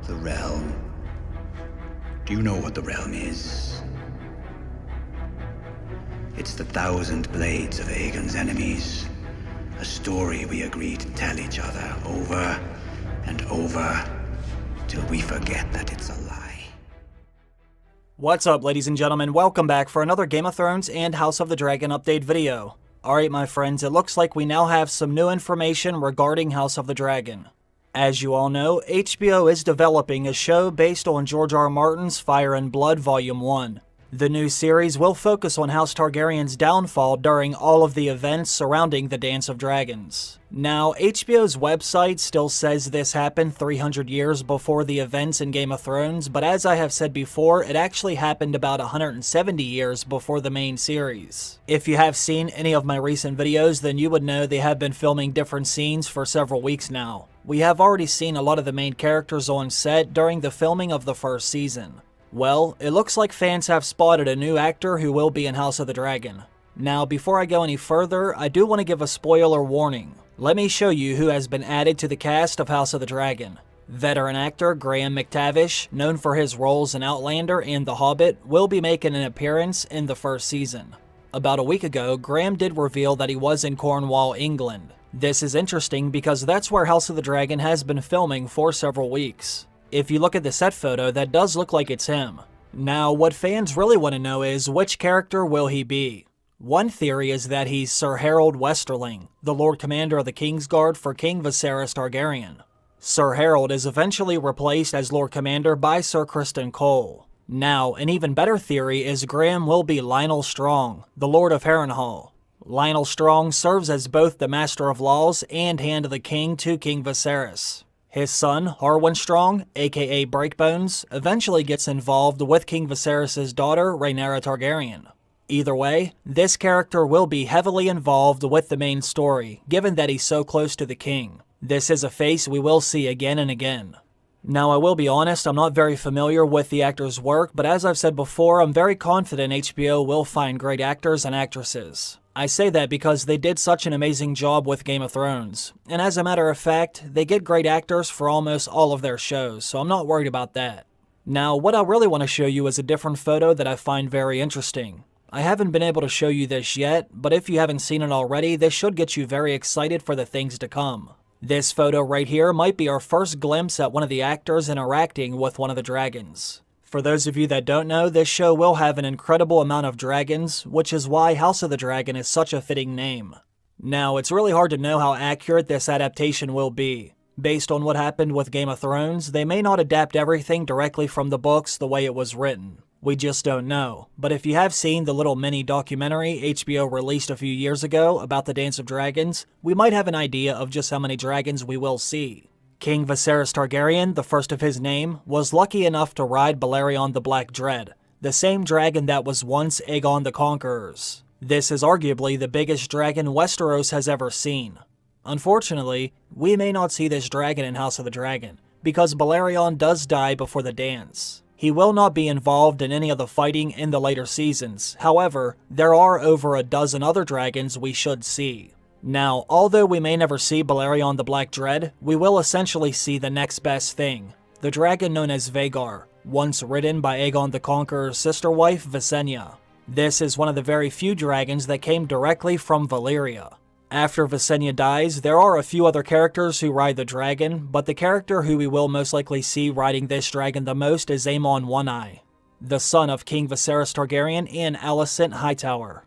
The realm. Do you know what the realm is? It's the 1,000 blades of Aegon's enemies. A story we agreed to tell each other over and over till we forget that it's a lie. What's up, ladies and gentlemen? Welcome back for another Game of Thrones and House of the Dragon update video. Alright my friends, it looks like we now have some new information regarding House of the Dragon. As you all know, HBO is developing a show based on George R.R. Martin's Fire and Blood Volume 1. The new series will focus on House Targaryen's downfall during all of the events surrounding the Dance of Dragons. Now, HBO's website still says this happened 300 years before the events in Game of Thrones, but as I have said before, it actually happened about 170 years before the main series. If you have seen any of my recent videos, then you would know they have been filming different scenes for several weeks now. We have already seen a lot of the main characters on set during the filming of the first season. Well, it looks like fans have spotted a new actor who will be in House of the Dragon. Now, before I go any further, I do want to give a spoiler warning. Let me show you who has been added to the cast of House of the Dragon. Veteran actor Graham McTavish, known for his roles in Outlander and The Hobbit, will be making an appearance in the first season. About a week ago, Graham did reveal that he was in Cornwall, England. This is interesting because that's where House of the Dragon has been filming for several weeks. If you look at the set photo, that does look like it's him. Now, what fans really want to know is, which character will he be? One theory is that he's Sir Harold Westerling, the Lord Commander of the Kingsguard for King Viserys Targaryen. Sir Harold is eventually replaced as Lord Commander by Sir Criston Cole. Now, an even better theory is Graham will be Lionel Strong, the Lord of Harrenhal. Lionel Strong serves as both the Master of Laws and Hand of the King to King Viserys. His son, Harwin Strong, aka Breakbones, eventually gets involved with King Viserys' daughter, Rhaenyra Targaryen. Either way, this character will be heavily involved with the main story, given that he's so close to the king. This is a face we will see again and again. Now, I will be honest, I'm not very familiar with the actor's work, but as I've said before, I'm very confident HBO will find great actors and actresses. I say that because they did such an amazing job with Game of Thrones, and as a matter of fact, they get great actors for almost all of their shows, so I'm not worried about that. Now, what I really want to show you is a different photo that I find very interesting. I haven't been able to show you this yet, but if you haven't seen it already, this should get you very excited for the things to come. This photo right here might be our first glimpse at one of the actors interacting with one of the dragons. For those of you that don't know, this show will have an incredible amount of dragons, which is why House of the Dragon is such a fitting name. Now, it's really hard to know how accurate this adaptation will be. Based on what happened with Game of Thrones, they may not adapt everything directly from the books the way it was written. We just don't know. But if you have seen the little mini documentary HBO released a few years ago about the Dance of Dragons, we might have an idea of just how many dragons we will see. King Viserys Targaryen, the first of his name, was lucky enough to ride Balerion the Black Dread, the same dragon that was once Aegon the Conqueror's. This is arguably the biggest dragon Westeros has ever seen. Unfortunately, we may not see this dragon in House of the Dragon, because Balerion does die before the dance. He will not be involved in any of the fighting in the later seasons. However, there are over a dozen other dragons we should see. Now, although we may never see Balerion the Black Dread, we will essentially see the next best thing, the dragon known as Vhagar, once ridden by Aegon the Conqueror's sister wife, Visenya. This is one of the very few dragons that came directly from Valyria. After Visenya dies, there are a few other characters who ride the dragon, but the character who we will most likely see riding this dragon the most is Aemon One-Eye, the son of King Viserys Targaryen and Alicent Hightower.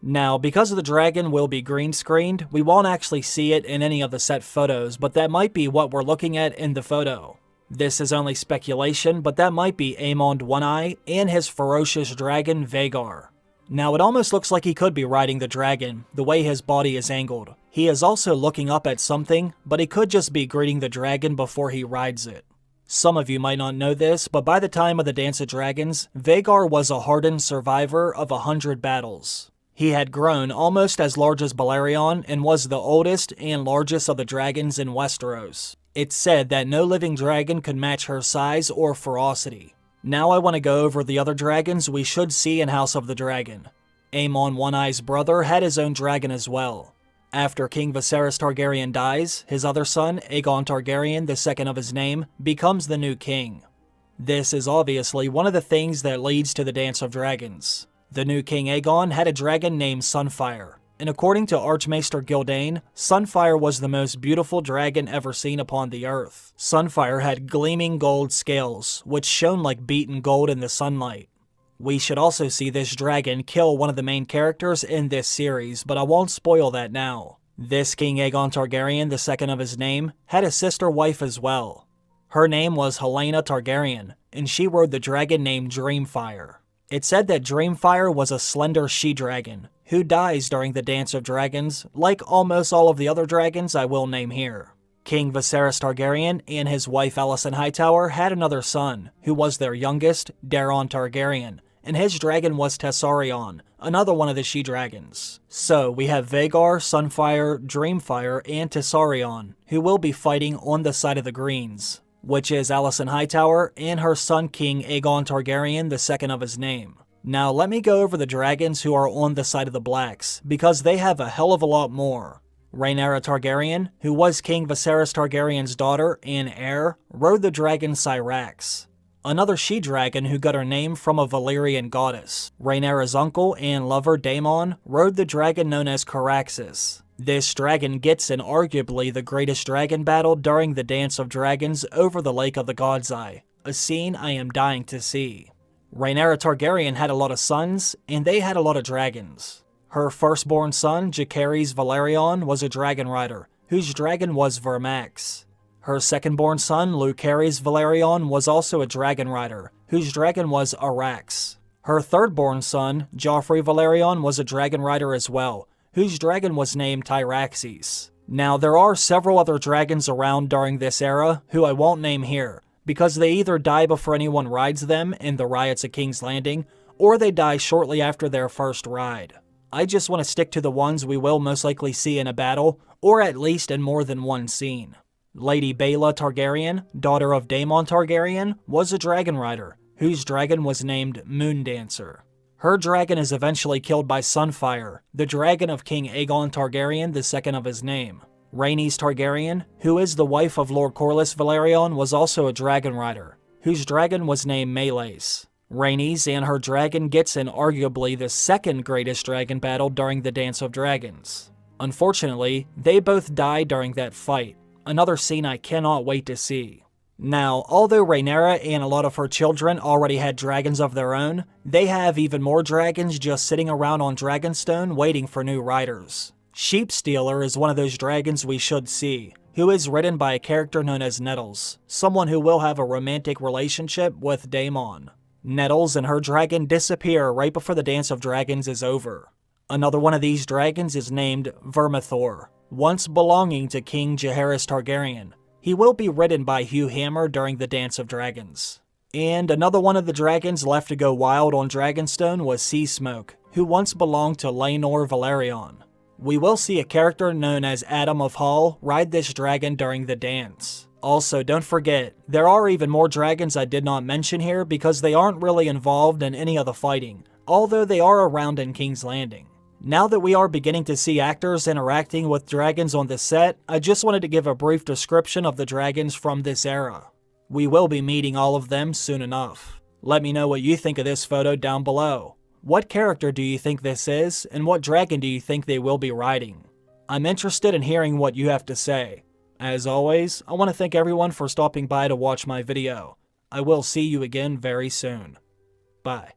Now, because the dragon will be green screened, we won't actually see it in any of the set photos, but that might be what we're looking at in the photo. This is only speculation, but that might be Aemon One-Eye and his ferocious dragon Vhagar. Now, it almost looks like he could be riding the dragon, the way his body is angled. He is also looking up at something, but he could just be greeting the dragon before he rides it. Some of you might not know this, but by the time of the Dance of Dragons, Vhagar was a hardened survivor of 100 battles. He had grown almost as large as Balerion and was the oldest and largest of the dragons in Westeros. It's said that no living dragon could match her size or ferocity. Now I want to go over the other dragons we should see in House of the Dragon. Aemon One-Eye's brother had his own dragon as well. After King Viserys Targaryen dies, his other son, Aegon Targaryen, the second of his name, becomes the new king. This is obviously one of the things that leads to the Dance of Dragons. The new King Aegon had a dragon named Sunfyre, and according to Archmaester Gyldain, Sunfyre was the most beautiful dragon ever seen upon the earth. Sunfyre had gleaming gold scales, which shone like beaten gold in the sunlight. We should also see this dragon kill one of the main characters in this series, but I won't spoil that now. This King Aegon Targaryen, the second of his name, had a sister wife as well. Her name was Helaena Targaryen, and she rode the dragon named Dreamfyre. It said that Dreamfyre was a slender she-dragon, who dies during the Dance of Dragons, like almost all of the other dragons I will name here. King Viserys Targaryen and his wife Alicent Hightower had another son, who was their youngest, Daeron Targaryen, and his dragon was Tessarion, another one of the she-dragons. So we have Vhagar, Sunfyre, Dreamfyre, and Tessarion, who will be fighting on the side of the Greens, which is Alicent Hightower and her son King Aegon Targaryen, the second of his name. Now let me go over the dragons who are on the side of the Blacks, because they have a hell of a lot more. Rhaenyra Targaryen, who was King Viserys Targaryen's daughter and heir, rode the dragon Syrax, another she-dragon who got her name from a Valyrian goddess. Rhaenyra's uncle and lover Daemon rode the dragon known as Caraxes. This dragon gets in arguably the greatest dragon battle during the Dance of Dragons over the Lake of the God's Eye, a scene I am dying to see. Rhaenyra Targaryen had a lot of sons, and they had a lot of dragons. Her firstborn son, Jacaerys Balerion, was a dragon rider, whose dragon was Vermax. Her second-born son, Lucerys Balerion, was also a dragon rider, whose dragon was Arax. Her third-born son, Joffrey Balerion, was a dragon rider as well, whose dragon was named Tyraxes. Now, there are several other dragons around during this era, who I won't name here, because they either die before anyone rides them in the riots at King's Landing, or they die shortly after their first ride. I just want to stick to the ones we will most likely see in a battle, or at least in more than one scene. Lady Baela Targaryen, daughter of Daemon Targaryen, was a dragon rider, whose dragon was named Moondancer. Her dragon is eventually killed by Sunfyre, the dragon of King Aegon Targaryen, the second of his name. Rhaenys Targaryen, who is the wife of Lord Corlys Velaryon, was also a dragon rider, whose dragon was named Meleys. Rhaenys and her dragon gets in arguably the second greatest dragon battle during the Dance of Dragons. Unfortunately, they both die during that fight, another scene I cannot wait to see. Now, although Rhaenyra and a lot of her children already had dragons of their own, they have even more dragons just sitting around on Dragonstone waiting for new riders. Sheepstealer is one of those dragons we should see, who is ridden by a character known as Nettles, someone who will have a romantic relationship with Daemon. Nettles and her dragon disappear right before the Dance of Dragons is over. Another one of these dragons is named Vermithor, once belonging to King Jaehaerys Targaryen. He will be ridden by Hugh Hammer during the Dance of Dragons. And another one of the dragons left to go wild on Dragonstone was Seasmoke, who once belonged to Laenor Velaryon. We will see a character known as Adam of Hall ride this dragon during the dance. Also, don't forget, there are even more dragons I did not mention here because they aren't really involved in any of the fighting, although they are around in King's Landing. Now that we are beginning to see actors interacting with dragons on the set, I just wanted to give a brief description of the dragons from this era. We will be meeting all of them soon enough. Let me know what you think of this photo down below. What character do you think this is, and what dragon do you think they will be riding? I'm interested in hearing what you have to say. As always, I want to thank everyone for stopping by to watch my video. I will see you again very soon. Bye.